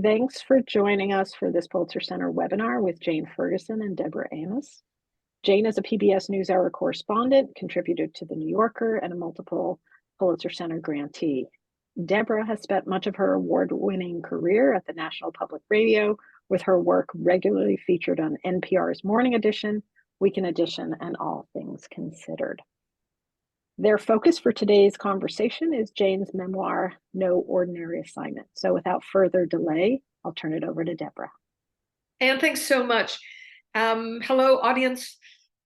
Thanks for joining us for this Pulitzer Center webinar with Jane Ferguson and Deborah Amos. Jane is a PBS NewsHour correspondent, contributed to The New Yorker, and a multiple Pulitzer Center grantee. Deborah has spent much of her award-winning career at the National Public Radio, with her work regularly featured on NPR's Morning Edition, Weekend Edition, and All Things Considered. Their focus for today's conversation is Jane's memoir, No Ordinary Assignment. So without further delay, I'll turn it over to Deborah. Anne, thanks so much. Hello, audience.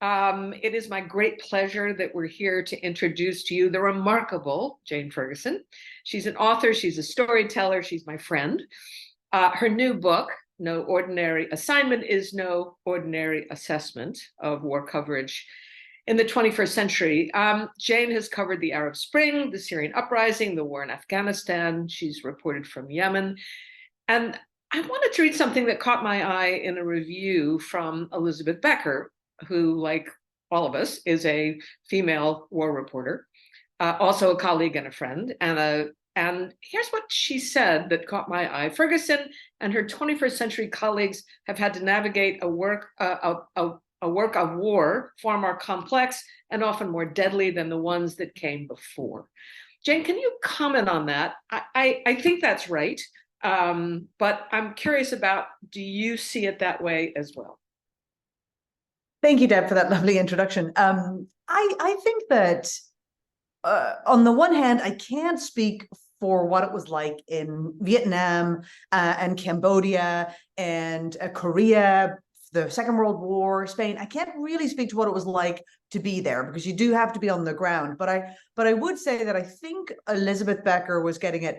It is my great pleasure that we're here to introduce to you the remarkable Jane Ferguson. She's an author, she's a storyteller, she's my friend. Her new book, No Ordinary Assignment, is no ordinary assessment of war coverage in the 21st century. Jane has covered the Arab Spring, the Syrian uprising, the war in Afghanistan. She's reported from Yemen. And I wanted to read something that caught my eye in a review from Elizabeth Becker, who, like all of us, is a female war reporter, also a colleague and a friend. And here's what she said that caught my eye. Ferguson and her 21st century colleagues have had to navigate a work of war far more complex and often more deadly than the ones that came before. Jane, can you comment on that? I think that's right, but I'm curious about, do you see it that way as well? Thank you, Deb, for that lovely introduction. I think that on the one hand, I can't speak for what it was like in Vietnam and Cambodia and Korea, the Second World War, Spain. I can't really speak to what it was like to be there, because you do have to be on the ground. But I would say that I think Elizabeth Becker was getting at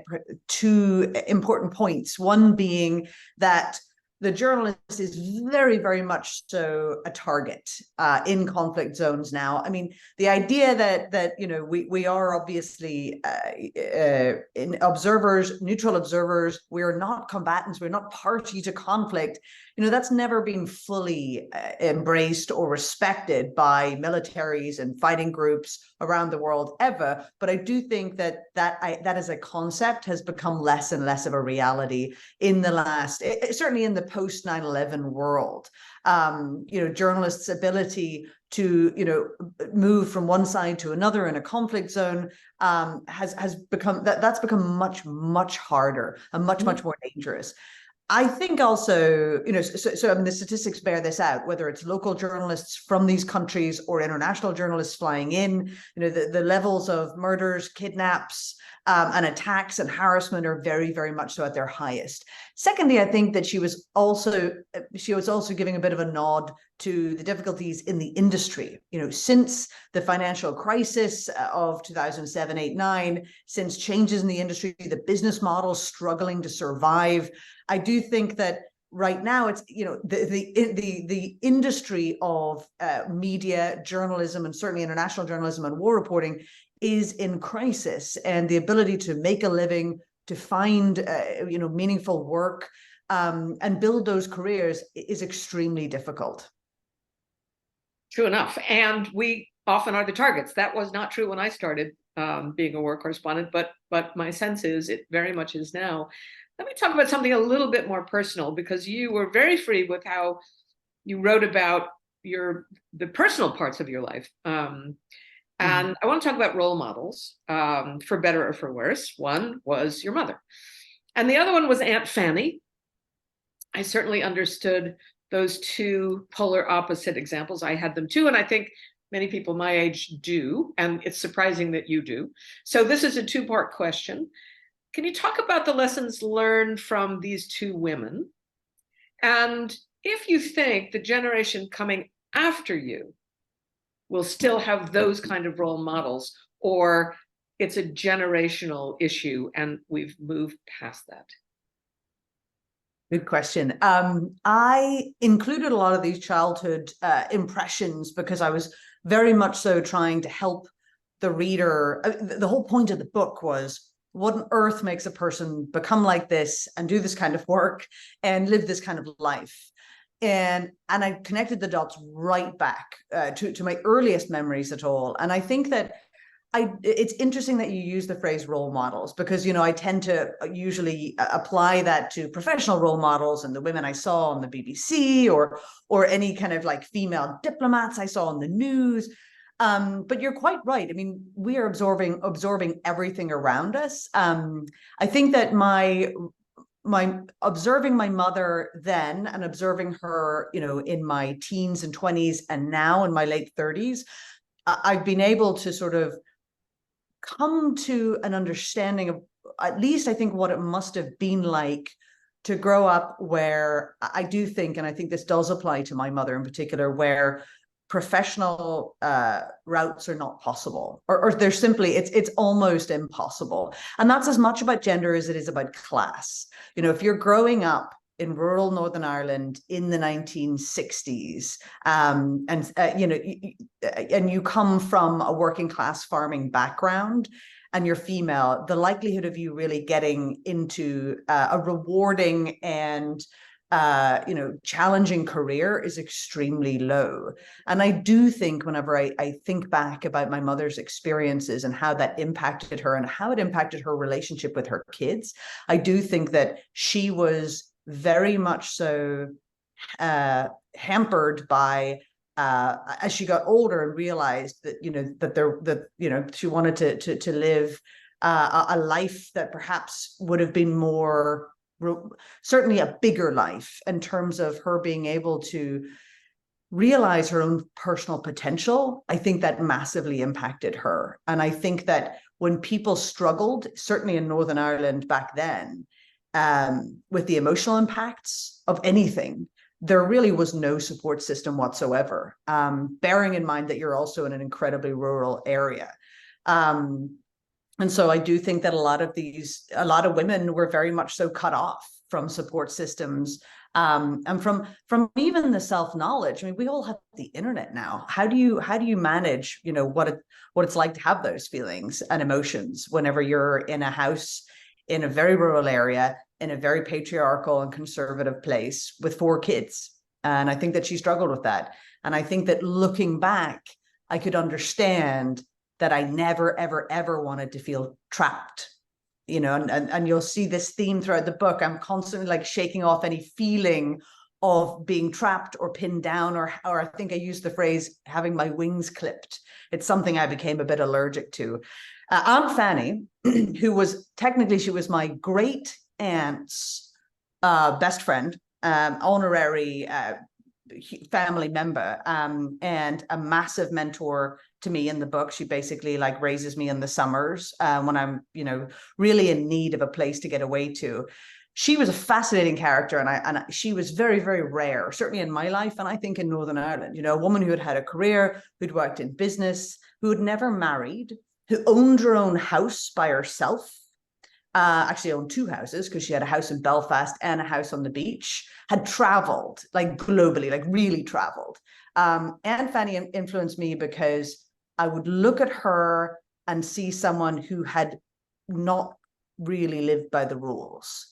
two important points. One being that the journalist is very, very much so a target in conflict zones now. I mean, the idea that you know we are obviously in observers, neutral observers. We are not combatants. We're not party to conflict. You know, that's never been fully embraced or respected by militaries and fighting groups around the world ever. But I do think that as a concept has become less and less of a reality in the last, certainly in the post 9/11 world. You know, journalists' ability to, you know, move from one side to another in a conflict zone has become, that's become much harder and much more dangerous. I think also, you know, so I mean, the statistics bear this out, whether it's local journalists from these countries or international journalists flying in, you know, the levels of murders, kidnaps, and attacks and harassment are very, very much so at their highest. Secondly, I think that she was also giving a bit of a nod to the difficulties in the industry. You know, since the financial crisis of 2007, 8, 9, since changes in the industry, the business model struggling to survive. I do think that right now it's, you know, the industry of media, journalism, and certainly international journalism and war reporting is in crisis, and the ability to make a living, to find you know, meaningful work and build those careers is extremely difficult. True enough, and we often are the targets. That was not true when I started being a war correspondent, but my sense is it very much is now. Let me talk about something a little bit more personal, because you were very free with how you wrote about the personal parts of your life. And I want to talk about role models, for better or for worse. One was your mother, and the other one was Aunt Fanny. I certainly understood those two polar opposite examples. I had them too, and I think many people my age do, and it's surprising that you do. So this is a two-part question. Can you talk about the lessons learned from these two women? And if you think the generation coming after you will still have those kind of role models, or it's a generational issue and we've moved past that? Good question. I included a lot of these childhood impressions because I was very much so trying to help the reader. The whole point of the book was, what on earth makes a person become like this and do this kind of work and live this kind of life? And I connected the dots right back to my earliest memories at all. And I think that it's interesting that you use the phrase role models, because, you know, I tend to usually apply that to professional role models and the women I saw on the BBC or any kind of like female diplomats I saw on the news. But you're quite right. I mean, we are absorbing everything around us. I think that my observing my mother then and observing her, you know, in my teens and 20s and now in my late 30s, I've been able to sort of come to an understanding of, at least I think, what it must have been like to grow up where I do think, and I think this does apply to my mother in particular, where professional routes are not possible, or they're simply, it's almost impossible. And that's as much about gender as it is about class. You know, if you're growing up in rural Northern Ireland in the 1960s, you know, and you come from a working class farming background, and you're female, the likelihood of you really getting into a rewarding and you know, challenging career is extremely low. And I do think whenever I think back about my mother's experiences and how that impacted her and how it impacted her relationship with her kids, I do think that she was very much so hampered by as she got older and realized that, you know, that you know, she wanted to live a life that perhaps would have been more, certainly a bigger life, in terms of her being able to realize her own personal potential. I think that massively impacted her. And I think that when people struggled, certainly in Northern Ireland back then, with the emotional impacts of anything, there really was no support system whatsoever, bearing in mind that you're also in an incredibly rural area. And so I do think that a lot of women were very much so cut off from support systems, and from even the self-knowledge. I mean, we all have the internet now. How do you manage, you know, what it's like to have those feelings and emotions whenever you're in a house in a very rural area, in a very patriarchal and conservative place with 4 kids? And I think that she struggled with that. And I think that looking back, I could understand that I never, ever, ever wanted to feel trapped, you know, and you'll see this theme throughout the book. I'm constantly like shaking off any feeling of being trapped or pinned down, or I think I used the phrase having my wings clipped. It's something I became a bit allergic to. Aunt Fanny, who was technically, she was my great aunt's best friend, honorary family member, and a massive mentor to me in the book. She basically like raises me in the summers when I'm, you know, really in need of a place to get away to. She was a fascinating character, and she was very, very rare, certainly in my life, and I think in Northern Ireland. You know, a woman who had had a career, who'd worked in business, who had never married, who owned her own house by herself. Actually owned 2 houses, because she had a house in Belfast and a house on the beach, had traveled like globally, like really traveled. Aunt Fanny influenced me because I would look at her and see someone who had not really lived by the rules,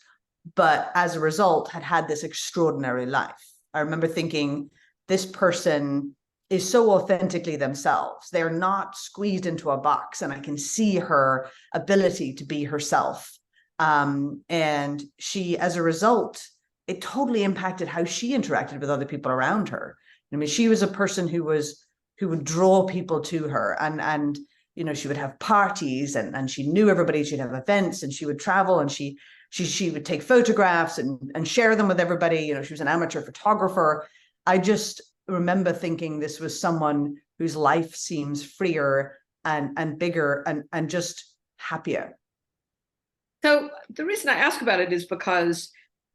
but as a result had had this extraordinary life. I remember thinking, this person is so authentically themselves. They're not squeezed into a box, and I can see her ability to be herself. And she, as a result, it totally impacted how she interacted with other people around her. I mean, she was a person who would draw people to her, and you know, she would have parties, and she knew everybody. She'd have events, and she would travel, and she would take photographs and share them with everybody. You know, she was an amateur photographer. I just remember thinking this was someone whose life seems freer and bigger and just happier. So the reason I ask about it is because,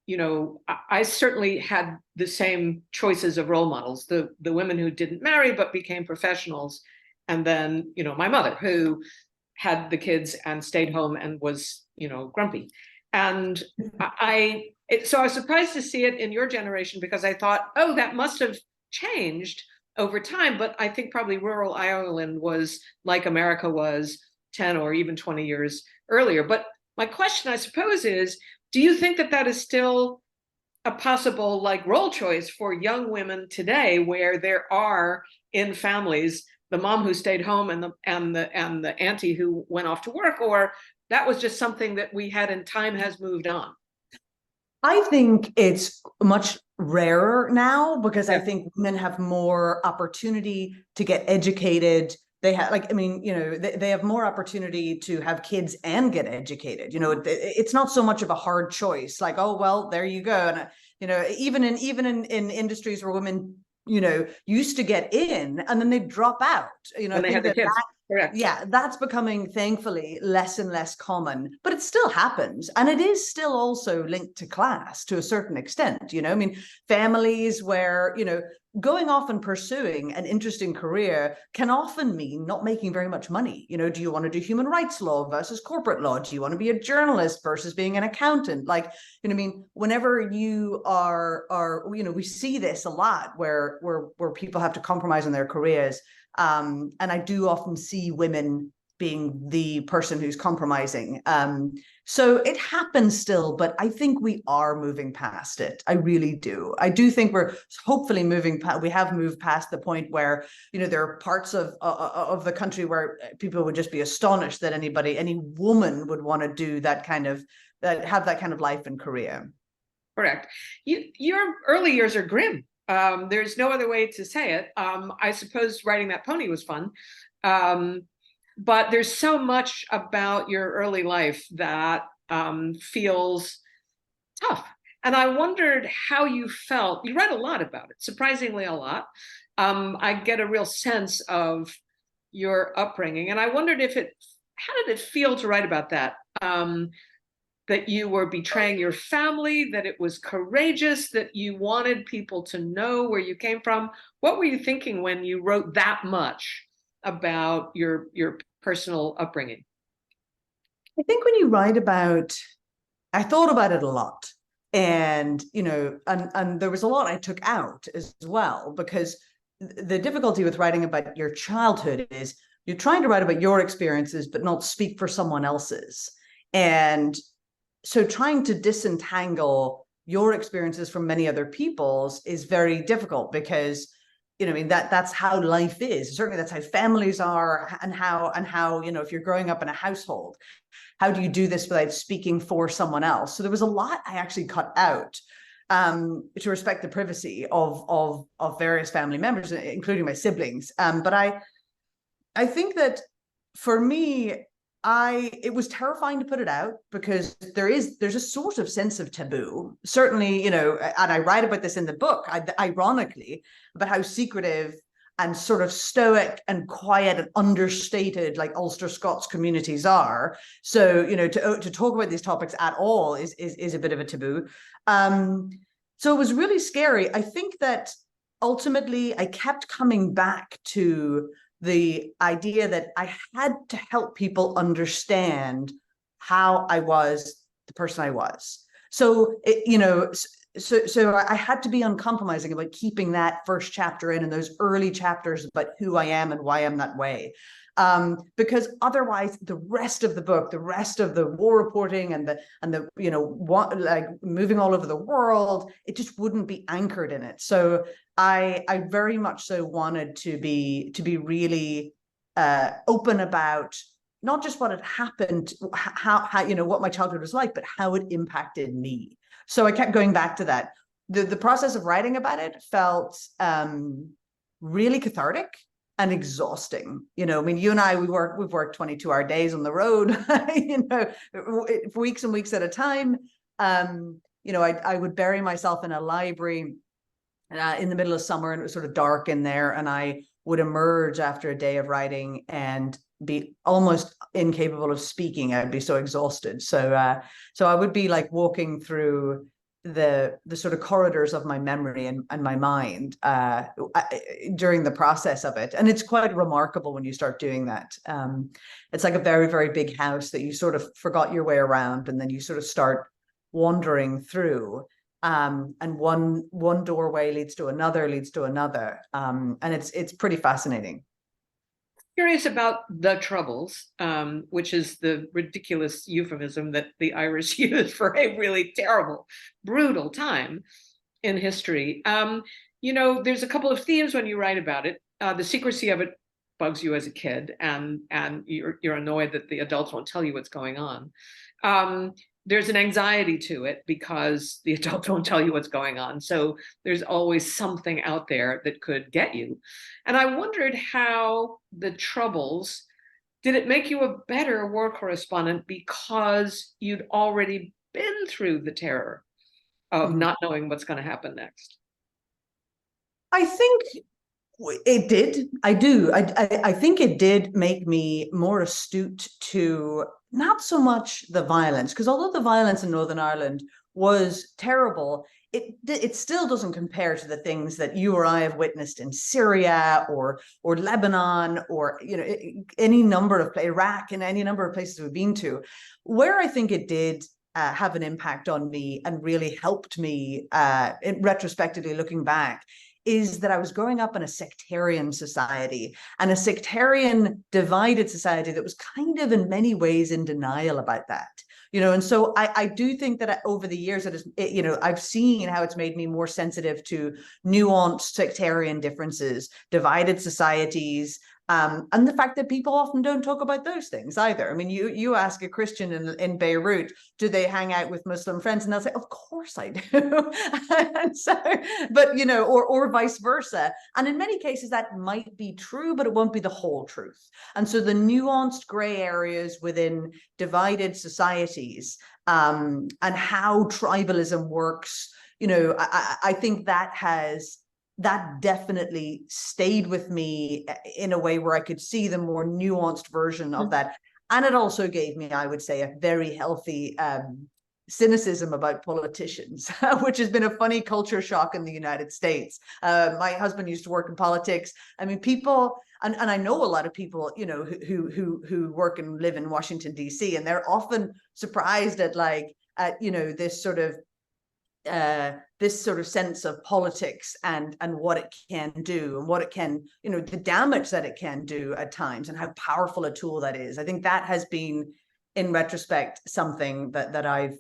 you know, I certainly had the same choices of role models, the women who didn't marry but became professionals, and then, you know, my mother, who had the kids and stayed home and was, you know, grumpy. And so I was surprised to see it in your generation, because I thought, oh, that must have changed over time. But I think probably rural Ireland was like America was 10 or even 20 years earlier. But my question, I suppose, is, do you think that that is still a possible like role choice for young women today, where there are in families the mom who stayed home and the auntie who went off to work, or that was just something that we had and time has moved on? I think it's much rarer now because I Yeah. think women have more opportunity to get educated. They have, like, I mean, you know, they have more opportunity to have kids and get educated. You know, it's not so much of a hard choice. Like, oh, well, there you go. And, you know, even in industries where women, you know, used to get in and then they drop out. You know, When I they had think their kids. Correct. yeah, that's becoming, thankfully, less and less common, but it still happens. And it is still also linked to class to a certain extent. You know, I mean, families where, you know, going off and pursuing an interesting career can often mean not making very much money. You know, do you want to do human rights law versus corporate law? Do you want to be a journalist versus being an accountant? Like, you know, I mean, whenever you are, you know, we see this a lot where people have to compromise on their careers. And I do often see women being the person who's compromising. So it happens still, but I think we are moving past it. I really do. I do think we're hopefully moving past, we have moved past the point where, you know, there are parts of the country where people would just be astonished that any woman would want to do that kind of, have that kind of life and career. Correct. Your early years are grim. There's no other way to say it. I suppose writing that pony was fun. But there's so much about your early life that feels tough. And I wondered how you felt. You read a lot about it, surprisingly a lot. I get a real sense of your upbringing. And I wondered how did it feel to write about that? That you were betraying your family, that it was courageous, that you wanted people to know where you came from. What were you thinking when you wrote that much about your personal upbringing? I think when you write about, I thought about it a lot. And, you know, and there was a lot I took out as well, because the difficulty with writing about your childhood is you're trying to write about your experiences, but not speak for someone else's. And so trying to disentangle your experiences from many other people's is very difficult because, you know, I mean, that's how life is. Certainly that's how families are, and how, you know, if you're growing up in a household, how do you do this without speaking for someone else? So there was a lot I actually cut out to respect the privacy of various family members, including my siblings. But I think that for me, it was terrifying to put it out because there's a sort of sense of taboo. Certainly, you know, and I write about this in the book, ironically, about how secretive and sort of stoic and quiet and understated like Ulster Scots communities are. So, you know, to talk about these topics at all is a bit of a taboo. So it was really scary. I think that ultimately I kept coming back to the idea that I had to help people understand how I was the person I was. So, you know, so I had to be uncompromising about keeping that first chapter in and those early chapters about who I am and why I'm that way. Because otherwise the rest of the book, the rest of the war reporting and the you know, like moving all over the world, it just wouldn't be anchored in it. So I very much so wanted to be really open about not just what had happened, how you know, what my childhood was like, but how it impacted me. So I kept going back to that. The process of writing about it felt really cathartic and exhausting. You know, I mean, you and I, we've worked 22-hour days on the road, you know, for weeks and weeks at a time. You know, I would bury myself in a library in the middle of summer, and it was sort of dark in there, and I would emerge after a day of writing and be almost incapable of speaking. I'd be so exhausted. So I would be like walking through the sort of corridors of my memory and my mind during the process of it. And it's quite remarkable when you start doing that. It's like a very, very big house that you sort of forgot your way around, and then you sort of start wandering through. And one doorway leads to another, and it's pretty fascinating. Curious about the Troubles, which is the ridiculous euphemism that the Irish use for a really terrible, brutal time in history. You know, there's a couple of themes when you write about it. The secrecy of it bugs you as a kid, and you're annoyed that the adults won't tell you what's going on. There's an anxiety to it because the adults won't tell you what's going on. So there's always something out there that could get you. And I wondered how the Troubles, did it make you a better war correspondent because you'd already been through the terror of not knowing what's going to happen next? I think it did. I do. I think it did make me more astute to not so much the violence, because although the violence in Northern Ireland was terrible, it still doesn't compare to the things that you or I have witnessed in Syria or Lebanon or any number of Iraq and any number of places we've been to. Where I think it did have an impact on me and really helped me retrospectively looking back is that I was growing up in a sectarian society, and a sectarian divided society that was kind of in many ways in denial about that. And so I do think that over the years, I've seen how it's made me more sensitive to nuanced sectarian differences, divided societies, and the fact that people often don't talk about those things either. I mean, you ask a Christian in Beirut, do they hang out with Muslim friends? And they'll say, of course I do. And so, but, or vice versa. And in many cases, that might be true, but it won't be the whole truth. And so the nuanced gray areas within divided societies and how tribalism works, I think that definitely stayed with me in a way where I could see the more nuanced version of that. And it also gave me, I would say, a very healthy cynicism about politicians, which has been a funny culture shock in the United States. My husband used to work in politics. I mean, people, and I know a lot of people, who work and live in Washington, D.C., and they're often surprised at this sort of sense of politics and what it can do and what it can, the damage that it can do at times and how powerful a tool that is. I think that has been, in retrospect, something that I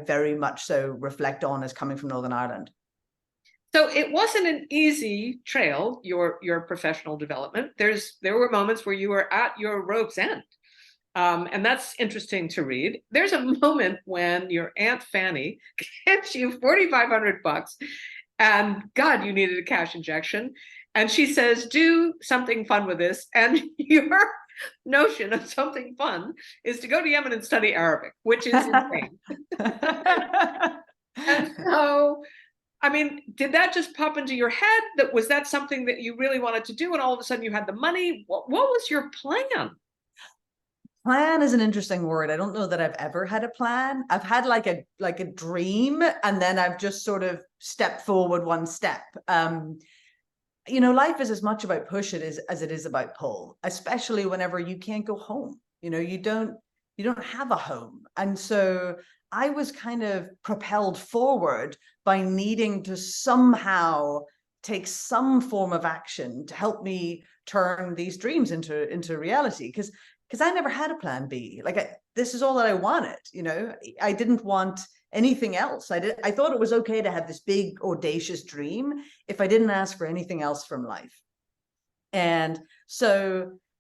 very much so reflect on as coming from Northern Ireland. So it wasn't an easy trail, your professional development. There were moments where you were at your rope's end. And that's interesting to read. There's a moment when your Aunt Fanny gives you $4,500 and God, you needed a cash injection. And she says, do something fun with this. And your notion of something fun is to go to Yemen and study Arabic, which is insane. And so, I mean, did that just pop into your head? Was that something that you really wanted to do? And all of a sudden you had the money? What was your plan? Plan is an interesting word. I don't know that I've ever had a plan. I've had like a dream, and then I've just sort of stepped forward one step. Life is as much about push as it is about pull, especially whenever you can't go home. You don't have a home. And so I was kind of propelled forward by needing to somehow take some form of action to help me turn these dreams into reality. Because I never had a plan B. This is all that I wanted. I didn't want anything else. I thought it was okay to have this big, audacious dream if I didn't ask for anything else from life. And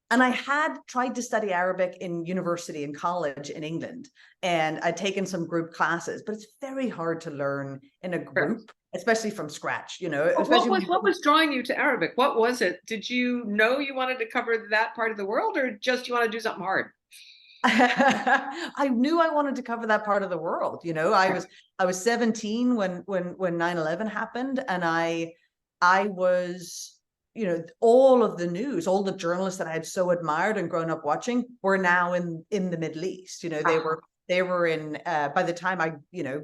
I had tried to study Arabic in university and college in England, and I'd taken some group classes, but it's very hard to learn in a group, especially from scratch, What was drawing you to Arabic? What was it? Did you know you wanted to cover that part of the world, or just you want to do something hard? I knew I wanted to cover that part of the world. I was 17 when 9/11 happened, and I was, all of the news, all the journalists that I had so admired and grown up watching were now in the Middle East. They were in, by the time I,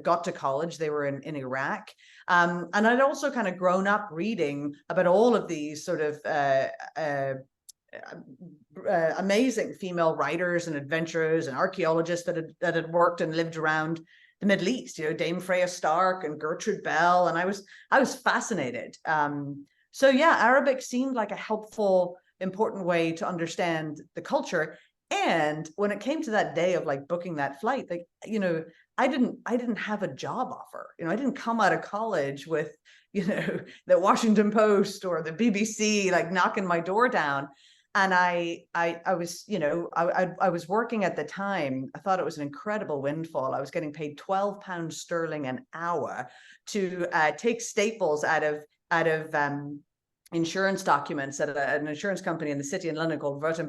got to college, they were in Iraq. And I'd also kind of grown up reading about all of these sort of amazing female writers and adventurers and archaeologists that had worked and lived around the Middle East, Dame Freya Stark and Gertrude Bell. And I was fascinated. So yeah, Arabic seemed like a helpful, important way to understand the culture. And when it came to that day of booking that flight, I didn't have a job offer. I didn't come out of college with, the Washington Post or the BBC knocking my door down. And I was, you know, I was working at the time. I thought it was an incredible windfall. I was getting paid £12 an hour to take staples out of insurance documents at an insurance company in the city in London called Verve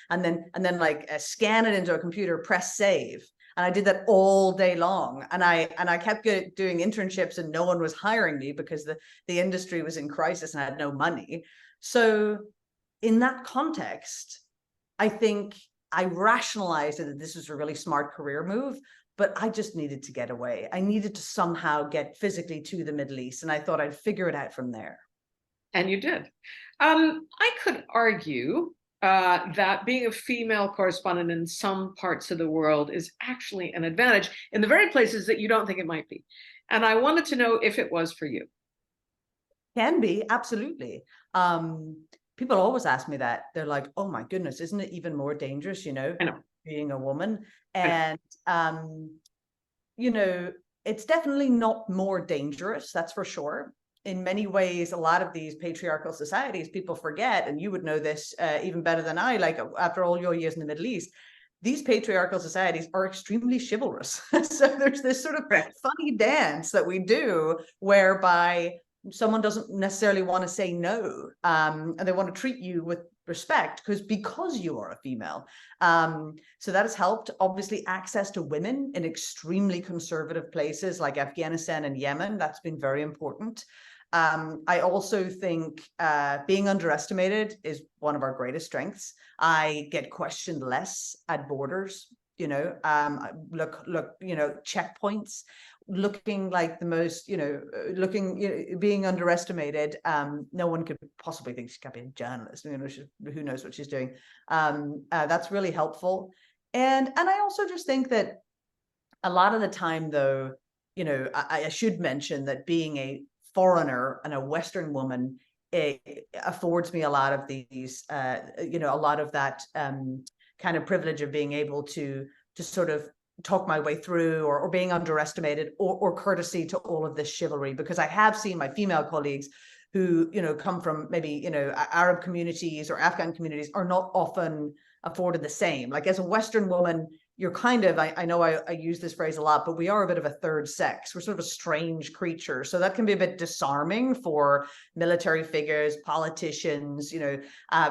and then like scan it into a computer, press save. And I did that all day long. And I kept doing internships and no one was hiring me because the industry was in crisis and I had no money. So in that context, I think I rationalized that this was a really smart career move, but I just needed to get away. I needed to somehow get physically to the Middle East, and I thought I'd figure it out from there. And you did. I could argue that being a female correspondent in some parts of the world is actually an advantage in the very places that you don't think it might be. And I wanted to know if it was for you. Can be, absolutely. People always ask me that. They're like, oh my goodness, isn't it even more dangerous, you know, being a woman? And, you know, it's definitely not more dangerous, that's for sure. In many ways, a lot of these patriarchal societies, people forget, and you would know this even better than I, like after all your years in the Middle East, these patriarchal societies are extremely chivalrous. So there's this sort of funny dance that we do whereby someone doesn't necessarily want to say no, and they want to treat you with respect because you are a female. So that has helped. Obviously, access to women in extremely conservative places like Afghanistan and Yemen, that's been very important. I also think being underestimated is one of our greatest strengths. I get questioned less at borders, you know, you know, checkpoints, looking like the most, you know, being underestimated. No one could possibly think she can't be a journalist, you know, who knows what she's doing. That's really helpful. And I also just think that a lot of the time, though, you know, I should mention that being a foreigner and a Western woman, it affords me a lot of these, you know, a lot of that kind of privilege of being able to sort of talk my way through, or being underestimated, or courtesy to all of this chivalry, because I have seen my female colleagues who, you know, come from maybe, you know, Arab communities or Afghan communities are not often afforded the same. Like as a Western woman, you're kind of, I know I use this phrase a lot, but we are a bit of a third sex. We're sort of a strange creature. So that can be a bit disarming for military figures, politicians, you know,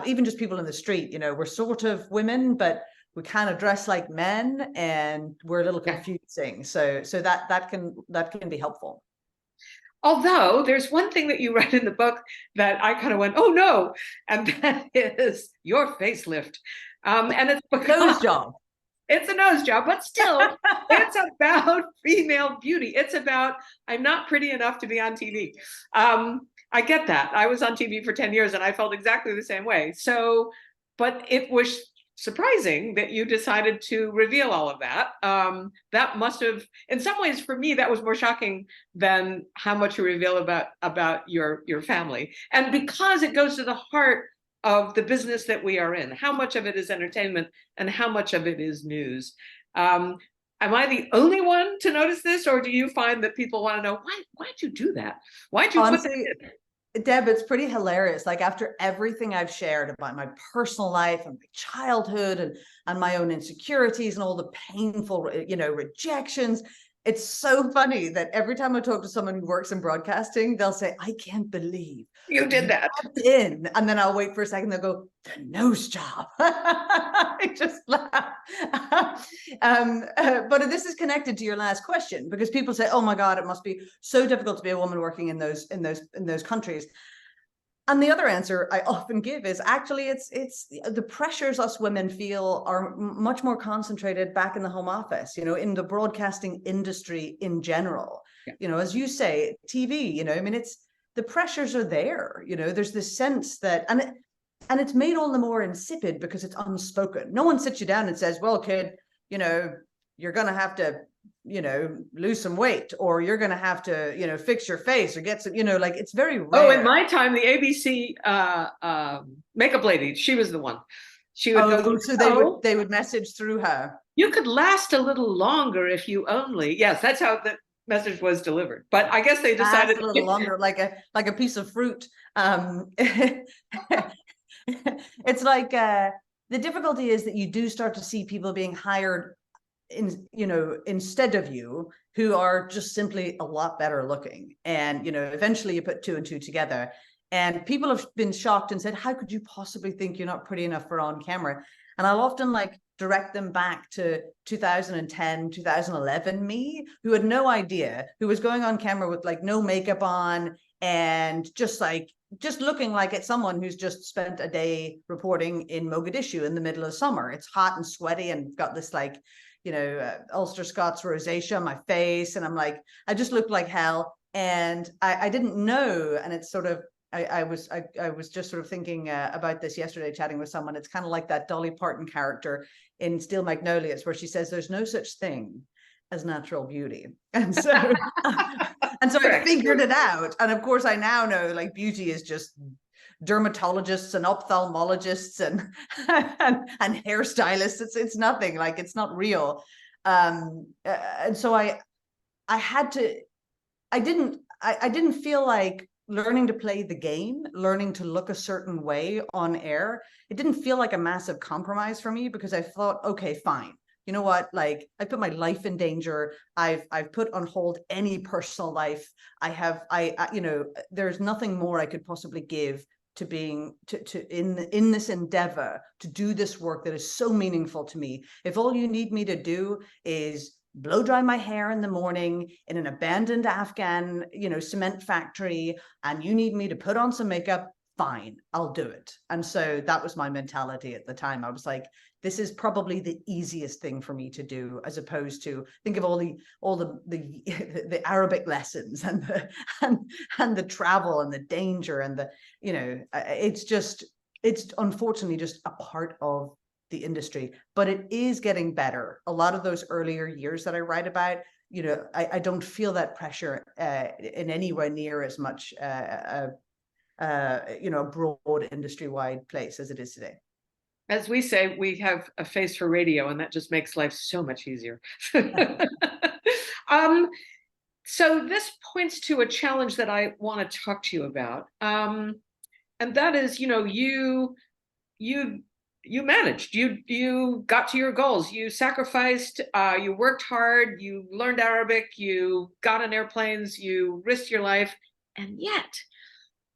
even just people in the street. You know, we're sort of women, but we kind of dress like men and we're a little confusing. So that can be helpful. Although there's one thing that you read in the book that I kind of went, oh no, and that is your facelift. And it's because nose job. It's a nose job, but still, it's about female beauty. It's about, I'm not pretty enough to be on TV. I get that. I was on TV for 10 years and I felt exactly the same way. So, but it was surprising that you decided to reveal all of that. That must have, in some ways, for me, that was more shocking than how much you reveal about your family. And because it goes to the heart of the business that we are in, how much of it is entertainment and how much of it is news. Am I the only one to notice this, or do you find that people want to know, why'd you do that? Why'd you honestly, Deb, it's pretty hilarious. Like after everything I've shared about my personal life and my childhood and my own insecurities and all the painful, you know, rejections, it's so funny that every time I talk to someone who works in broadcasting, they'll say, I can't believe you did that. And then I'll wait for a second, they'll go, the nose job. I just laugh. But this is connected to your last question, because people say, oh my God, it must be so difficult to be a woman working in those countries. And the other answer I often give is actually it's the pressures us women feel are much more concentrated back in the home office, you know, in the broadcasting industry in general. Yeah. You know, as you say, TV, you know, I mean, it's the pressures are there, you know, there's this sense that, and it's made all the more insipid because it's unspoken. No one sits you down and says, well, kid, you know, you're going to have to, you know, lose some weight, or you're going to have to, you know, fix your face or get some, you know, like it's very rare. Oh, in my time, the ABC makeup lady, she was the one. She would go. So they would message through her. You could last a little longer if you only. Yes, that's how the message was delivered. But I guess they decided a little longer, like a piece of fruit. It's like the difficulty is that you do start to see people being hired instead of you, who are just simply a lot better looking. And, eventually you put two and two together, and people have been shocked and said, how could you possibly think you're not pretty enough for on camera? And I'll often direct them back to 2010, 2011 me, who had no idea, who was going on camera with no makeup on, and just looking like it's someone who's just spent a day reporting in Mogadishu in the middle of summer. It's hot and sweaty and got this Ulster Scots rosacea on my face. And I'm I just looked like hell. And I didn't know. And it's sort of, I was just sort of thinking about this yesterday, chatting with someone. It's kind of like that Dolly Parton character in Steel Magnolias, where she says there's no such thing as natural beauty. And so, I figured it out. And of course I now know beauty is just dermatologists and ophthalmologists and hairstylists. It's nothing, it's not real. And so I didn't feel like learning to play the game, learning to look a certain way on air, it didn't feel like a massive compromise for me, because I thought, okay, fine. You know what? I put my life in danger. I've put on hold any personal life. There's nothing more I could possibly give to being in this endeavor to do this work that is so meaningful to me. If all you need me to do is blow dry my hair in the morning in an abandoned Afghan, cement factory, and you need me to put on some makeup, fine, I'll do it. And so that was my mentality at the time. I was like, this is probably the easiest thing for me to do, as opposed to think of all the Arabic lessons and the travel and the danger and it's unfortunately just a part of the industry. But it is getting better. A lot of those earlier years that I write about, I don't feel that pressure in anywhere near as much a broad industry-wide place as it is today. As we say, we have a face for radio, and that just makes life so much easier. So this points to a challenge that I want to talk to you about. And that is, you managed, you got to your goals, you sacrificed, you worked hard, you learned Arabic, you got on airplanes, you risked your life, and yet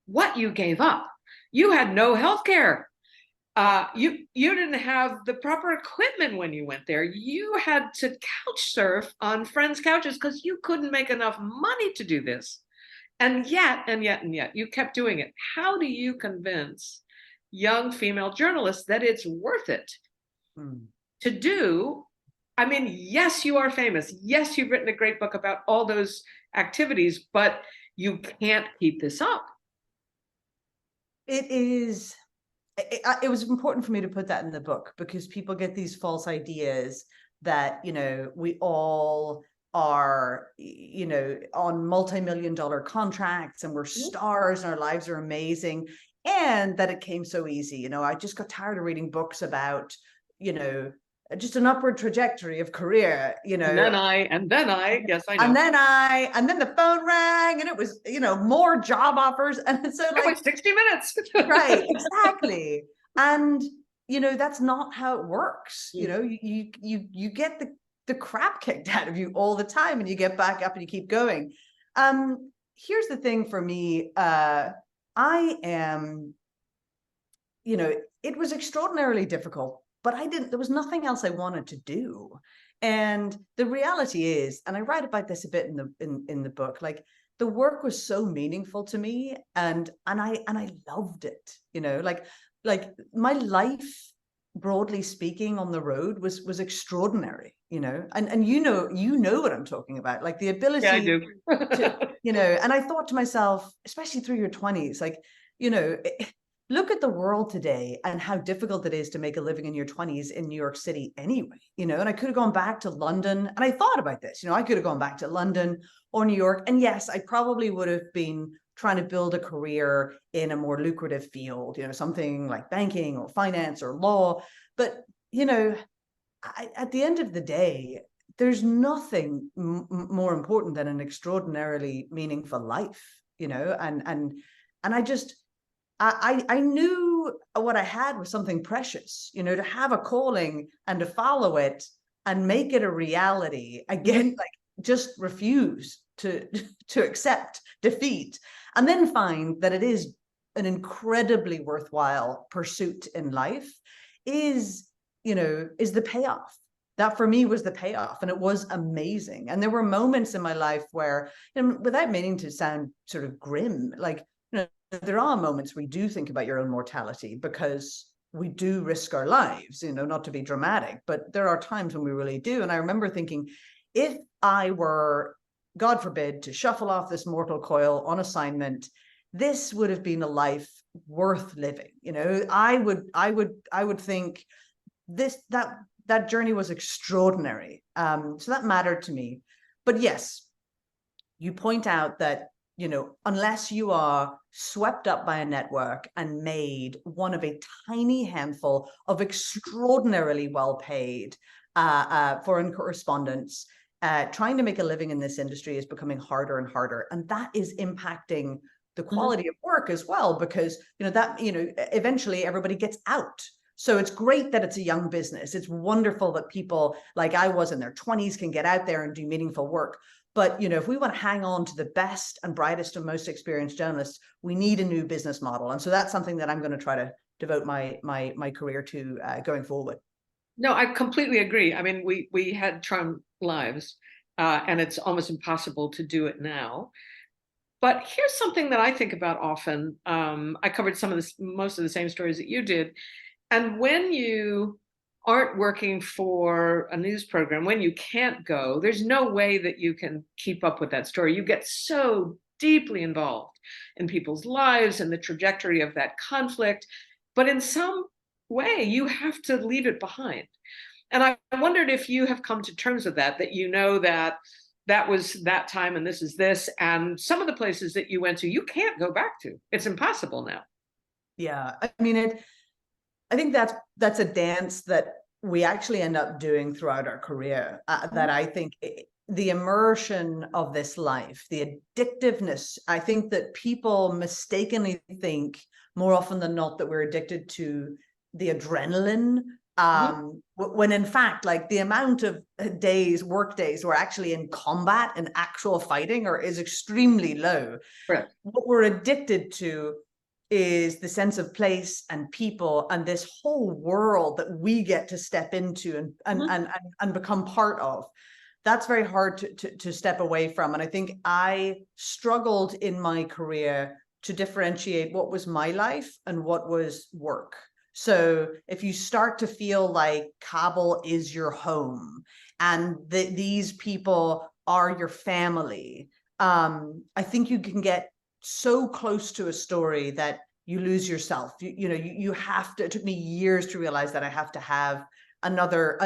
what you gave up, you had no health care. You didn't have the proper equipment when you went there. You had to couch surf on friends' couches because you couldn't make enough money to do this. And yet, you kept doing it. How do you convince young female journalists that it's worth it to do? I mean, yes, you are famous. Yes, you've written a great book about all those activities, but you can't keep this up. It was important for me to put that in the book, because people get these false ideas that, we all are, on multi-million-dollar contracts and we're stars and our lives are amazing, and that it came so easy. I just got tired of reading books about, just an upward trajectory of career, And then I, yes, I know. And then the phone rang and it was, more job offers. And so it was 60 minutes. Right, exactly. And, that's not how it works. You get the crap kicked out of you all the time, and you get back up and you keep going. Here's the thing for me. I am, it was extraordinarily difficult, but there was nothing else I wanted to do. And the reality is, and I write about this a bit in the book, the work was so meaningful to me, and I loved it. My life, broadly speaking, on the road was extraordinary. And you know what I'm talking about, the ability. Yeah, I do. And I thought to myself, especially through your 20s, look at the world today and how difficult it is to make a living in your 20s in New York City anyway, and I could have gone back to London, and I thought about this, I could have gone back to London or New York, and yes, I probably would have been trying to build a career in a more lucrative field, something like banking or finance or law. But, at the end of the day, there's nothing more important than an extraordinarily meaningful life, and I just, I knew knew what I had was something precious, you know, to have a calling and to follow it and make it a reality. Again, like just refuse to accept defeat, and then find that it is an incredibly worthwhile pursuit in life is the payoff. That for me was the payoff, and it was amazing. And there were moments in my life where, without meaning to sound sort of grim, like, there are moments where you do think about your own mortality, because we do risk our lives, not to be dramatic, but there are times when we really do. And I remember thinking, if I were, God forbid, to shuffle off this mortal coil on assignment, this would have been a life worth living. I would think that journey was extraordinary. So that mattered to me. But yes, you point out that, unless you are swept up by a network and made one of a tiny handful of extraordinarily well-paid foreign correspondents, trying to make a living in this industry is becoming harder and harder. And that is impacting the quality of work as well, because, eventually everybody gets out. So it's great that it's a young business. It's wonderful that people like I was in their 20s can get out there and do meaningful work. But, if we want to hang on to the best and brightest and most experienced journalists, we need a new business model. And so that's something that I'm going to try to devote my career to going forward. No, I completely agree. I mean, we had charmed lives, and it's almost impossible to do it now. But here's something that I think about often. I covered most of the same stories that you did. And when you aren't working for a news program, when you can't go, there's no way that you can keep up with that story. You get so deeply involved in people's lives and the trajectory of that conflict. But in some way, you have to leave it behind. And I wondered if you have come to terms with that that was that time and this is this. And some of the places that you went to, you can't go back to. It's impossible now. Yeah, I mean, I think that's a dance that we actually end up doing throughout our career, that I think the immersion of this life, the addictiveness, I think that people mistakenly think more often than not that we're addicted to the adrenaline, when in fact, like, the amount of work days we're actually in combat and actual fighting is extremely low. Right. What we're addicted to is the sense of place and people and this whole world that we get to step into and become part of. That's very hard to step away from. And I think I struggled in my career to differentiate what was my life and what was work. So if you start to feel like Kabul is your home and these people are your family, I think you can get so close to a story that you lose yourself. You have to. It took me years to realize that I have to have another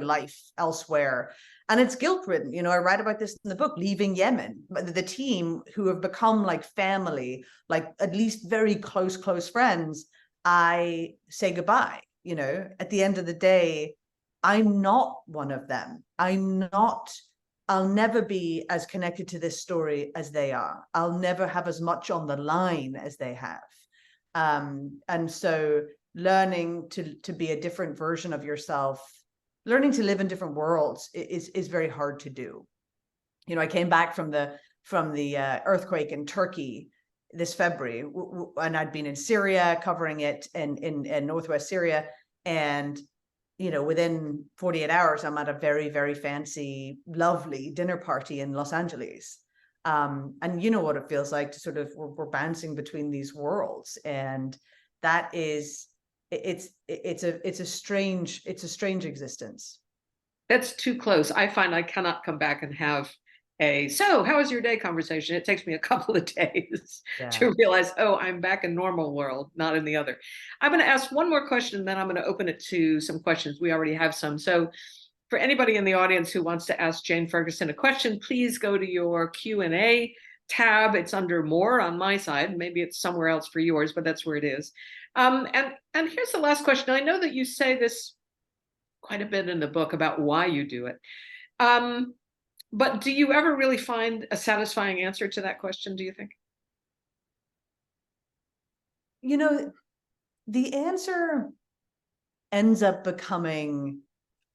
life elsewhere, and it's guilt-ridden. I write about this in the book, leaving Yemen. The team who have become like family, like at least very close friends, I say goodbye. At the end of the day, I'm not one of them. I'll never be as connected to this story as they are. I'll never have as much on the line as they have. And so learning to be a different version of yourself, learning to live in different worlds is very hard to do. I came back from the earthquake in Turkey this February, and I'd been in Syria covering it in northwest Syria. And within 48 hours, I'm at a very, very fancy, lovely dinner party in Los Angeles. And you know what it feels like to sort of, we're bouncing between these worlds. And that is, it's a strange existence. That's too close. I find I cannot come back and have so how was your day conversation. It takes me a couple of days to realize, I'm back in normal world, not in the other. I'm going to ask one more question, and then I'm going to open it to some questions. We already have some. So for anybody in the audience who wants to ask Jane Ferguson a question, please go to your Q&A tab. It's under More on my side. Maybe it's somewhere else for yours, but that's where it is. And here's the last question. I know that you say this quite a bit in the book about why you do it. But do you ever really find a satisfying answer to that question, do you think? the answer ends up becoming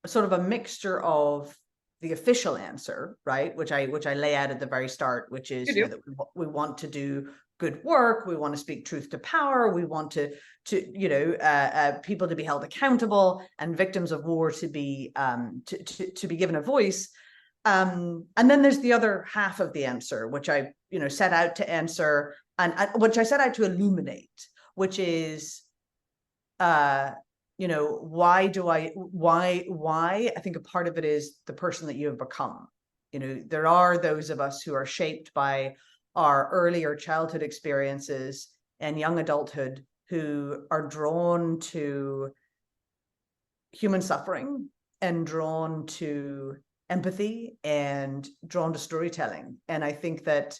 sort of a mixture of the official answer, right, which I lay out at the very start, which is that we want to do good work, we want to speak truth to power, we want to people to be held accountable and victims of war to be given a voice. And then there's the other half of the answer, which I set out to answer, and which I set out to illuminate, which is why I think a part of it is the person that you have become. There are those of us who are shaped by our earlier childhood experiences and young adulthood who are drawn to human suffering and drawn to empathy and drawn to storytelling. And I think that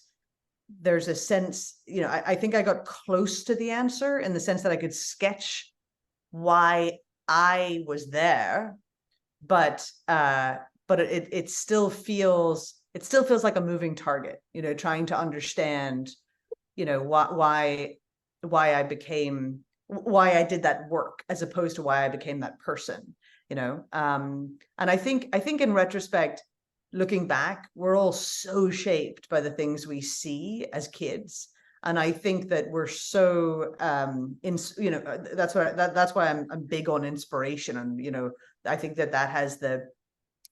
there's a sense, I think I got close to the answer in the sense that I could sketch why I was there, but it still feels like a moving target, trying to understand, why I did that work as opposed to why I became that person, and I think in retrospect, looking back, we're all so shaped by the things we see as kids. And I think that we're so that's why I'm big on inspiration. And I think that has the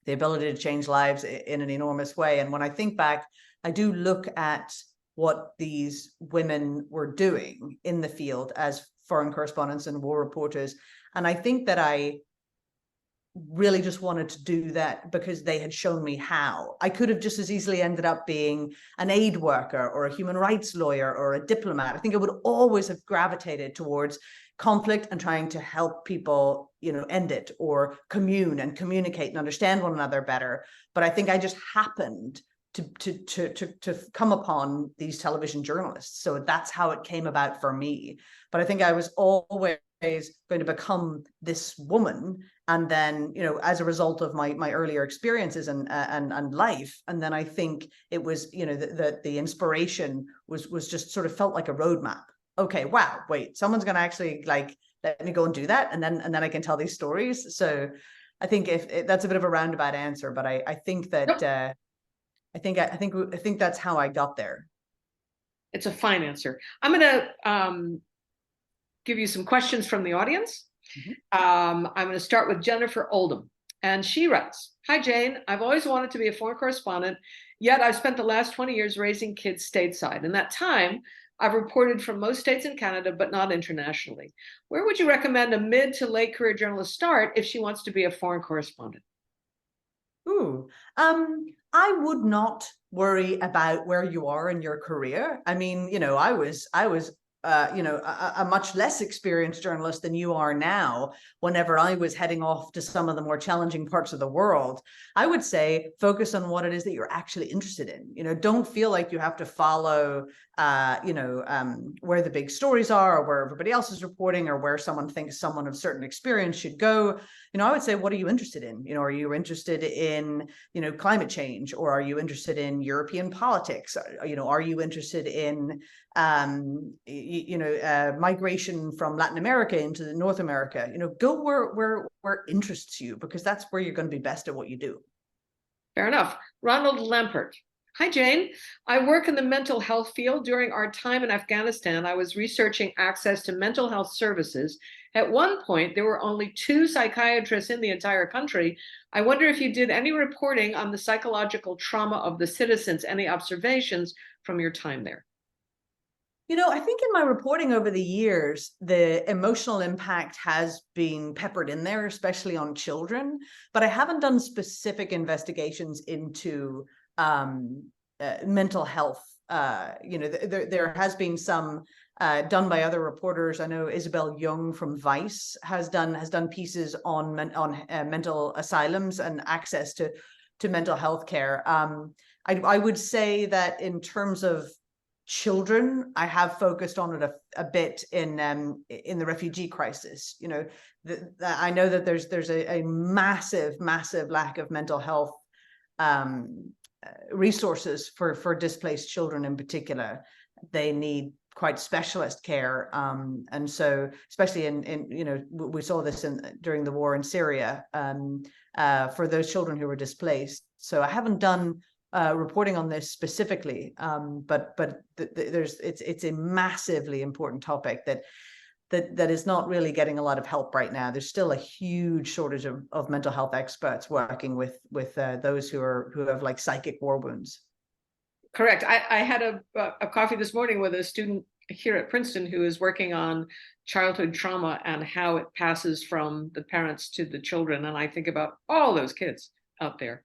ability to change lives in an enormous way. And when I think back, I do look at what these women were doing in the field as foreign correspondents and war reporters. And I think that I really just wanted to do that because they had shown me how. I could have just as easily ended up being an aid worker or a human rights lawyer or a diplomat. I think I would always have gravitated towards conflict and trying to help people, end it, or commune and communicate and understand one another better. But I think I just happened to come upon these television journalists. So that's how it came about for me. But I think I was always going to become this woman, and then as a result of my earlier experiences and life, and then I think it was the inspiration was just sort of felt like a roadmap. Okay, wow, wait, someone's gonna actually let me go and do that, and then I can tell these stories. So I think if that's a bit of a roundabout answer, but I think that I think that's how I got there. It's a fine answer. I'm gonna give you some questions from the audience. I'm going to start with Jennifer Oldham, and she writes, "Hi Jane, I've always wanted to be a foreign correspondent, yet I've spent the last 20 years raising kids stateside. In that time, I've reported from most states in Canada, but not internationally. Where would you recommend a mid to late career journalist start if she wants to be a foreign correspondent?" I would not worry about where you are in your career. I mean, I was a much less experienced journalist than you are now. Whenever I was heading off to some of the more challenging parts of the world, I would say focus on what it is that you're actually interested in. Don't feel like you have to follow where the big stories are, or where everybody else is reporting, or where someone thinks someone of certain experience should go. I would say, what are you interested in? are you interested in climate change, or are you interested in European politics? Are you interested in migration from Latin America into North America? Go where interests you, because that's where you're going to be best at what you do. Fair enough. Ronald Lampert. Hi, Jane. I work in the mental health field. During our time in Afghanistan, I was researching access to mental health services. At one point, there were only 2 psychiatrists in the entire country. I wonder if you did any reporting on the psychological trauma of the citizens, any observations from your time there? I think in my reporting over the years, the emotional impact has been peppered in there, especially on children, but I haven't done specific investigations into mental health. There has been some done by other reporters. I know Isabel Young from Vice has done pieces on mental asylums and access to mental health care. I would say that in terms of children, I have focused on it a bit in the refugee crisis. I know that there's a massive lack of mental health resources for displaced children in particular. They need quite specialist care. And so, especially in we saw this during the war in Syria, for those children who were displaced. So I haven't done reporting on this specifically, but it's a massively important topic that is not really getting a lot of help right now. There's still a huge shortage of mental health experts working with those who have like psychic war wounds. Correct. I had a coffee this morning with a student here at Princeton who is working on childhood trauma and how it passes from the parents to the children. And I think about all those kids out there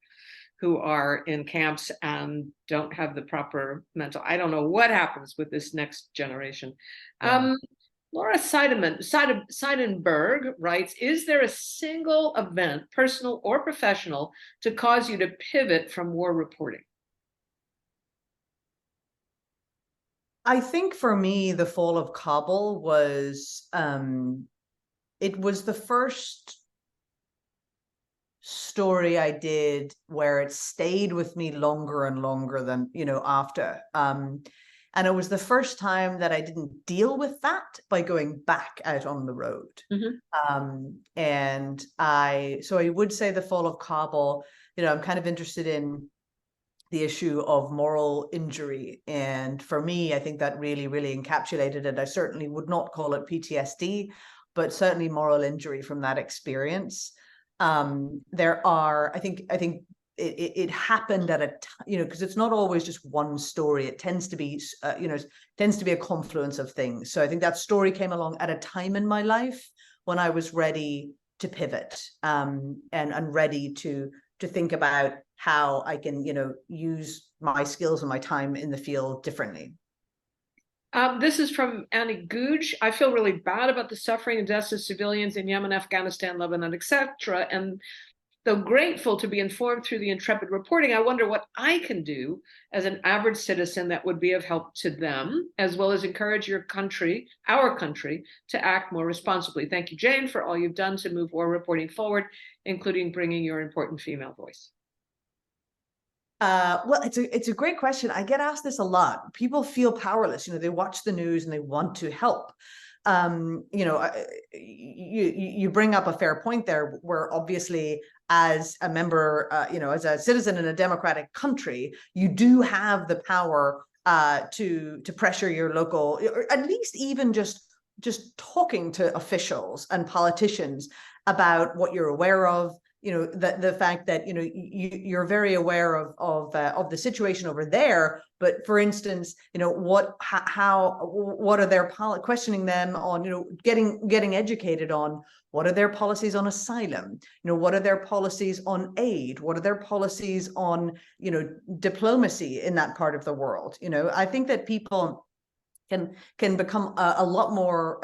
who are in camps and don't have the proper mental. I don't know what happens with this next generation. Yeah. Laura Seidenberg writes, is there a single event, personal or professional, to cause you to pivot from war reporting? I think for me, the fall of Kabul was, it was the first story I did where it stayed with me longer and longer than, after. And it was the first time that I didn't deal with that by going back out on the road. Mm-hmm. So I would say the fall of Kabul, I'm kind of interested in the issue of moral injury. And for me, I think that really, really encapsulated it. I certainly would not call it PTSD, but certainly moral injury from that experience. I think it happened at a time, because it's not always just one story. It tends to be, a confluence of things. So I think that story came along at a time in my life when I was ready to pivot, and ready to think about how I can, use my skills and my time in the field differently. This is from Annie Googe. I feel really bad about the suffering and deaths of civilians in Yemen, Afghanistan, Lebanon, etc. And though grateful to be informed through the intrepid reporting, I wonder what I can do as an average citizen that would be of help to them, as well as encourage our country, to act more responsibly. Thank you, Jane, for all you've done to move war reporting forward, including bringing your important female voice. Well, it's a great question. I get asked this a lot. People feel powerless. They watch the news and they want to help. You bring up a fair point there, where obviously as a member, as a citizen in a democratic country, you do have the power to pressure your local, or at least even just talking to officials and politicians about what you're aware of. The fact that you're very aware of the situation over there, but for instance, what are their questioning them on getting educated on what are their policies on asylum, what are their policies on aid, what are their policies on diplomacy in that part of the world. I think that people can become a lot more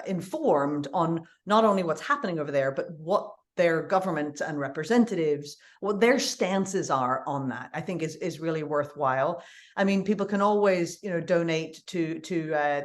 informed on not only what's happening over there, but what their government and representatives, what their stances are on that, I think is really worthwhile. I mean, people can always, donate to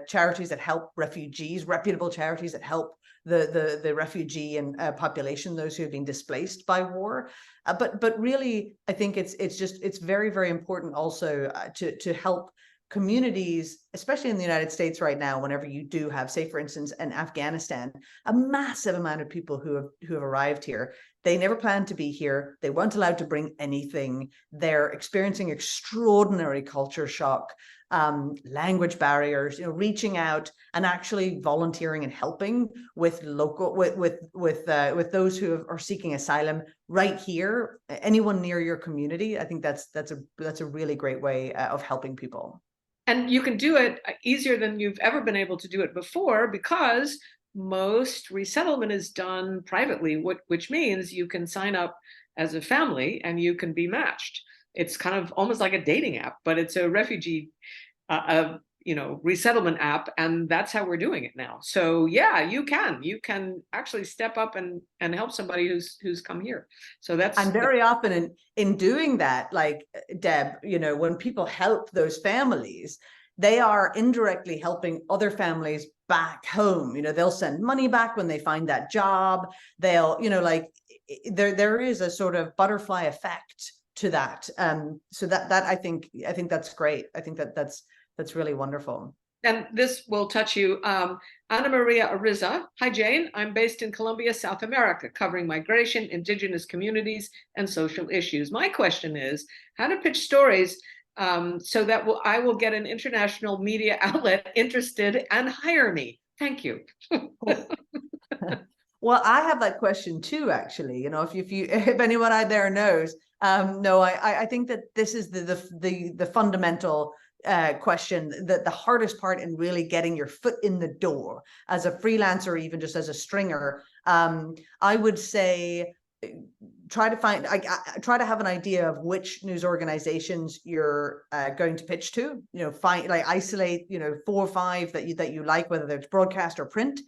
charities that help refugees, reputable charities that help the refugee and population, those who have been displaced by war. But really, I think it's very, very important also to help communities, especially in the United States right now, whenever you do have, say, for instance, in Afghanistan, a massive amount of people who have arrived here. They never planned to be here. They weren't allowed to bring anything. They're experiencing extraordinary culture shock, language barriers, reaching out and actually volunteering and helping with those who are seeking asylum right here. Anyone near your community, I think that's a really great way of helping people. And you can do it easier than you've ever been able to do it before, because most resettlement is done privately, which means you can sign up as a family and you can be matched. It's kind of almost like a dating app, but it's a refugee resettlement app, and that's how we're doing it now. So yeah, you can actually step up and help somebody who's come here. So that's, and very often in doing that, like Deb, when people help those families, they are indirectly helping other families back home. They'll send money back when they find that job. They'll, there is a sort of butterfly effect to that. So that I think that's great. I think that's really wonderful. And this will touch you. Ana Maria Ariza. Hi, Jane. I'm based in Colombia, South America, covering migration, indigenous communities, and social issues. My question is how to pitch stories so that I will get an international media outlet interested and hire me. Thank you. Well, I have that question too, actually. You know, if anyone out there knows, no, I think that this is the fundamental question, that the hardest part in really getting your foot in the door as a freelancer, even just as a stringer. I would say try to have an idea of which news organizations you're going to pitch to. You know, isolate 4 or 5 that you like, whether it's broadcast or print.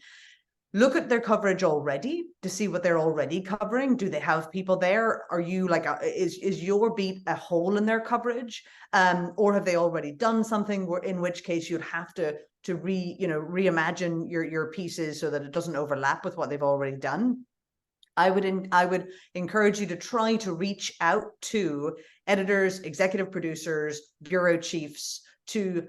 Look at their coverage already to see what they're already covering. Do they have people there? Are you is your beat a hole in their coverage? Or have they already done something in which case you'd have to reimagine your pieces so that it doesn't overlap with what they've already done? I would encourage you to try to reach out to editors, executive producers, bureau chiefs to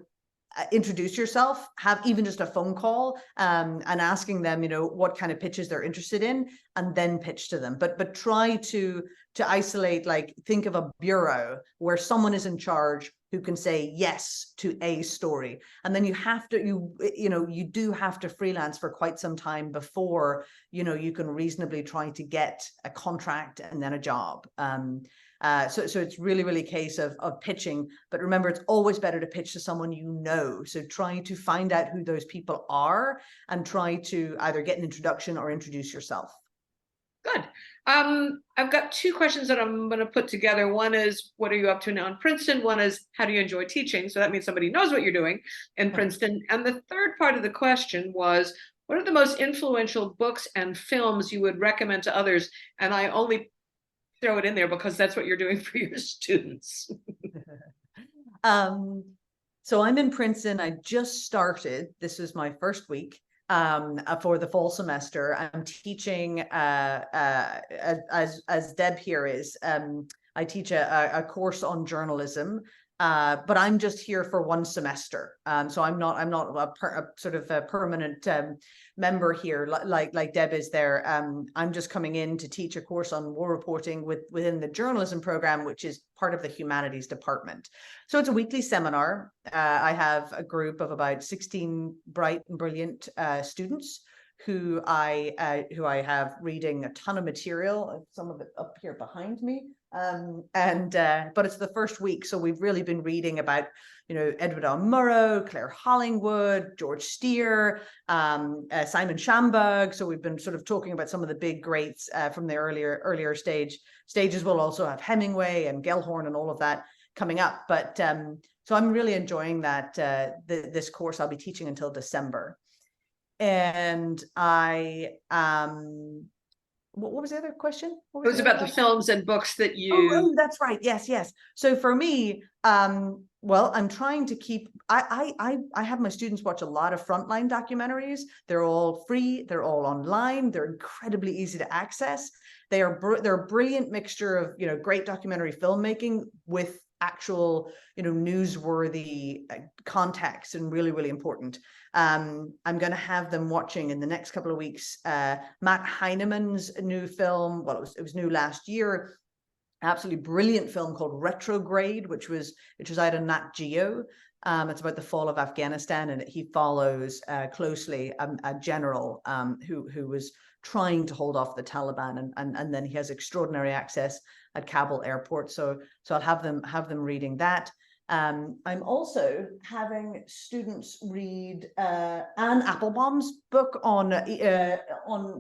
introduce yourself, have even just a phone call and asking them, what kind of pitches they're interested in, and then pitch to them. But try to isolate, think of a bureau where someone is in charge who can say yes to a story. And then you do have to freelance for quite some time before, you can reasonably try to get a contract and then a job. So it's really, really a case of pitching. But remember, it's always better to pitch to someone you know. So try to find out who those people are and try to either get an introduction or introduce yourself. Good. I've got 2 questions that I'm going to put together. One is, what are you up to now in Princeton? One is, how do you enjoy teaching? So that means somebody knows what you're doing in Princeton. And the third part of the question was, what are the most influential books and films you would recommend to others? And I only throw it in there because that's what you're doing for your students. So I'm in Princeton. I just started. This is my first week for the fall semester. I'm teaching as Deb here is. I teach a course on journalism, but I'm just here for 1 semester. So I'm not a sort of a permanent member here like Deb is there. I'm just coming in to teach a course on war reporting within the journalism program, which is part of the humanities department. So it's a weekly seminar. I have a group of about 16 bright and brilliant students who I have reading a ton of material, some of it up here behind me. But it's the first week, so we've really been reading about Edward R. Murrow, Claire Hollingwood, George Steer, Simon Schambug. So we've been sort of talking about some of the big greats from the earlier stages. We'll also have Hemingway and Gellhorn and all of that coming up. But so I'm really enjoying that this course. I'll be teaching until December. And what was the other question? It was about the films and books that you... Oh, that's right. Yes. So for me, well, I'm trying to keep, I have my students watch a lot of frontline documentaries. They're all free. They're all online. They're incredibly easy to access. They're a brilliant mixture of, great documentary filmmaking with actual, newsworthy context, and really, really important. I'm going to have them watching in the next couple of weeks Matt Heineman's new film. Well, it was new last year. Absolutely brilliant film called Retrograde, which was out on Nat Geo. It's about the fall of Afghanistan, and he follows closely a general who was trying to hold off the Taliban, and then he has extraordinary access at Kabul airport. So I'll have them reading that. I'm also having students read Anne Applebaum's book on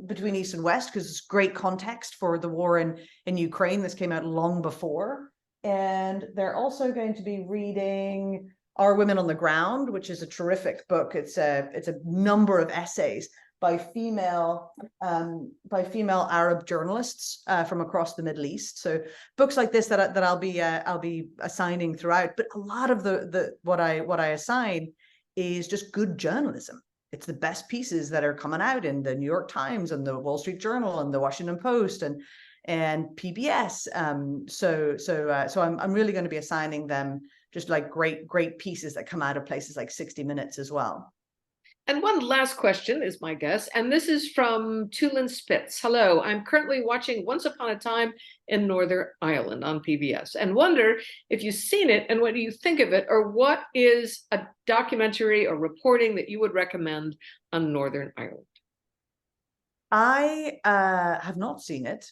Between East and West, because it's great context for the war in Ukraine. This came out long before. And they're also going to be reading Our Women on the Ground, which is a terrific book. It's a number of essays by female Arab journalists from across the Middle East. So books like this that I'll be assigning throughout. But a lot of what I assign is just good journalism. It's the best pieces that are coming out in the New York Times and the Wall Street Journal and the Washington Post and PBS. So I'm really going to be assigning them just like great pieces that come out of places like 60 Minutes as well. And one last question is my guess, and this is from Tulin Spitz. Hello, I'm currently watching Once Upon a Time in Northern Ireland on PBS and wonder if you've seen it and what do you think of it, or what is a documentary or reporting that you would recommend on Northern Ireland? I have not seen it.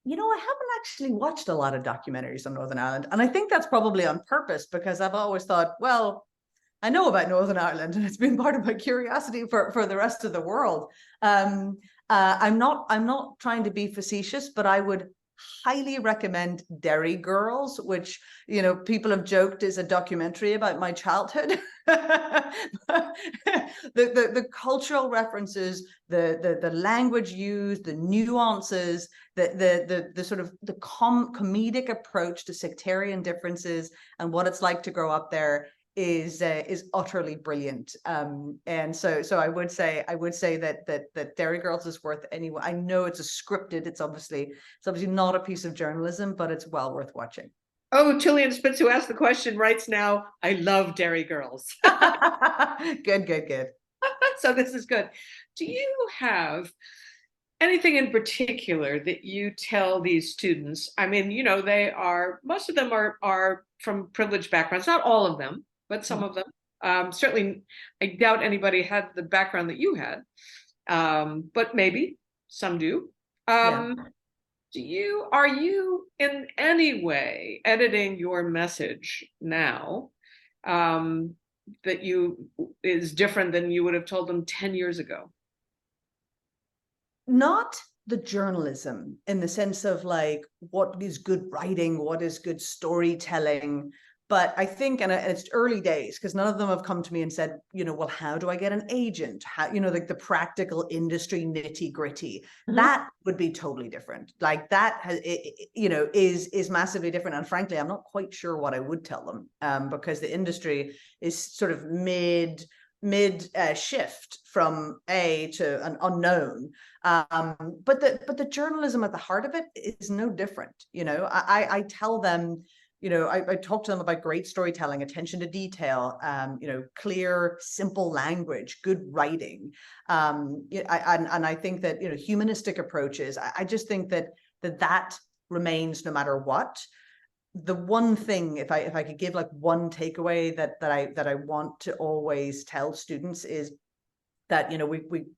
I haven't actually watched a lot of documentaries on Northern Ireland, and I think that's probably on purpose because I've always thought, well, I know about Northern Ireland, and it's been part of my curiosity for the rest of the world. I'm not trying to be facetious, but I would highly recommend Derry Girls, which people have joked is a documentary about my childhood. the cultural references, the language used, the nuances, the sort of the comedic approach to sectarian differences and what it's like to grow up there is utterly brilliant. And so I would say that Derry Girls is worth anyone. I know it's it's obviously not a piece of journalism, but it's well worth watching. Oh, Tullian Spitz, who asked the question, writes now, I love Derry Girls. Good. So this is good. Do you have anything in particular that you tell these students? I mean, most of them are from privileged backgrounds, not all of them, but some of them. Certainly, I doubt anybody had the background that you had, but maybe some do. Are you in any way editing your message now that is different than you would have told them 10 years ago? Not the journalism in the sense of like, what is good writing, what is good storytelling. But I think, and it's early days because none of them have come to me and said, well, how do I get an agent? How, like the practical industry nitty gritty. Mm-hmm. That would be totally different. Like that has, is massively different. And frankly, I'm not quite sure what I would tell them because the industry is sort of mid shift from A to an unknown. But the journalism at the heart of it is no different. I tell them, I talk to them about great storytelling, attention to detail, clear, simple language, good writing. And I think that, humanistic approaches, I just think that remains no matter what. The one thing, if I could give like one takeaway that I want to always tell students is that,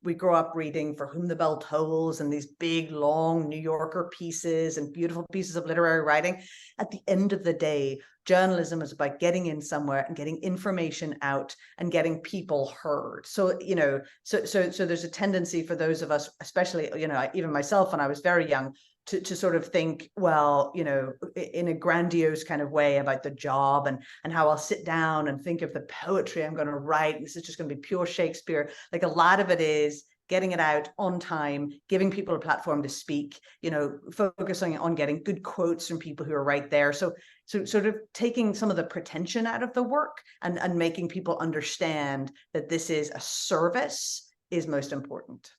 we grow up reading For Whom the Bell Tolls and these big, long New Yorker pieces and beautiful pieces of literary writing. At the end of the day, journalism is about getting in somewhere and getting information out and getting people heard. So, so there's a tendency for those of us, especially, even myself when I was very young, to sort of think, well, in a grandiose kind of way about the job and how I'll sit down and think of the poetry I'm going to write. This is just going to be pure Shakespeare. Like a lot of it is getting it out on time, giving people a platform to speak, focusing on getting good quotes from people who are right there. So sort of taking some of the pretension out of the work and making people understand that this is a service is most important.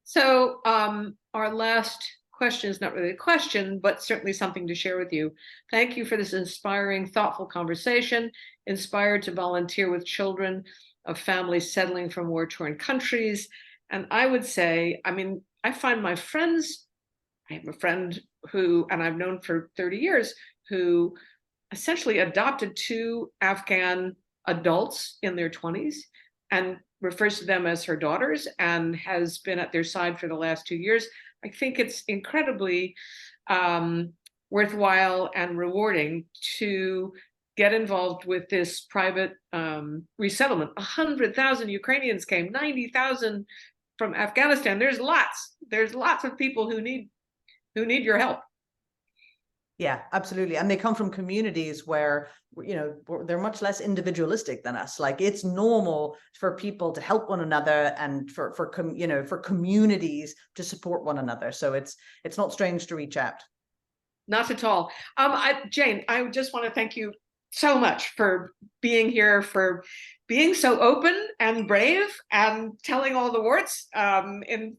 So our last question is not really a question, but certainly something to share with you. Thank you for this inspiring, thoughtful conversation, inspired to volunteer with children of families settling from war-torn countries. And I would say, I find my friends, I have a friend who, and I've known for 30 years, who essentially adopted 2 Afghan adults in their 20s and refers to them as her daughters and has been at their side for the last 2 years. I think it's incredibly worthwhile and rewarding to get involved with this private resettlement. 100,000 Ukrainians came, 90,000 from Afghanistan. There's lots of people who need your help. Yeah, absolutely. And they come from communities where, they're much less individualistic than us. Like it's normal for people to help one another and for communities to support one another. So it's not strange to reach out. Not at all. Jane, I just want to thank you so much for being here, for being so open and brave and telling all the warts in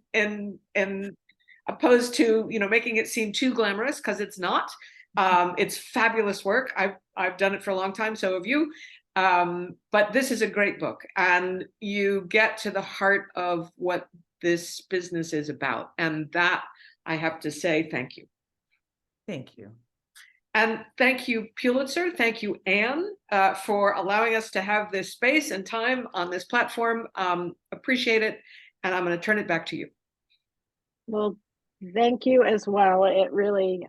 opposed to, making it seem too glamorous, because it's not. It's fabulous work. I've done it for a long time, so have you. But this is a great book, and you get to the heart of what this business is about. And that, I have to say, thank you. Thank you. And thank you, Pulitzer. Thank you, Anne, for allowing us to have this space and time on this platform. Appreciate it. And I'm going to turn it back to you. Well, thank you as well. It really,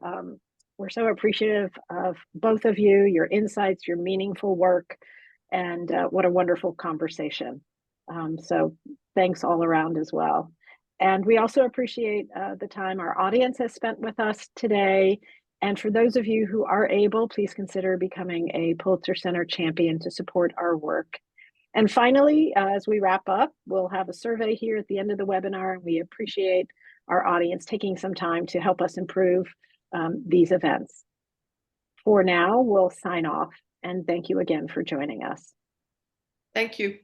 we're so appreciative of both of you, your insights, your meaningful work, and what a wonderful conversation. So thanks all around as well. And we also appreciate the time our audience has spent with us today. And for those of you who are able, please consider becoming a Pulitzer Center champion to support our work. And finally, as we wrap up, we'll have a survey here at the end of the webinar. We appreciate our audience taking some time to help us improve these events. For now, we'll sign off, and thank you again for joining us. Thank you.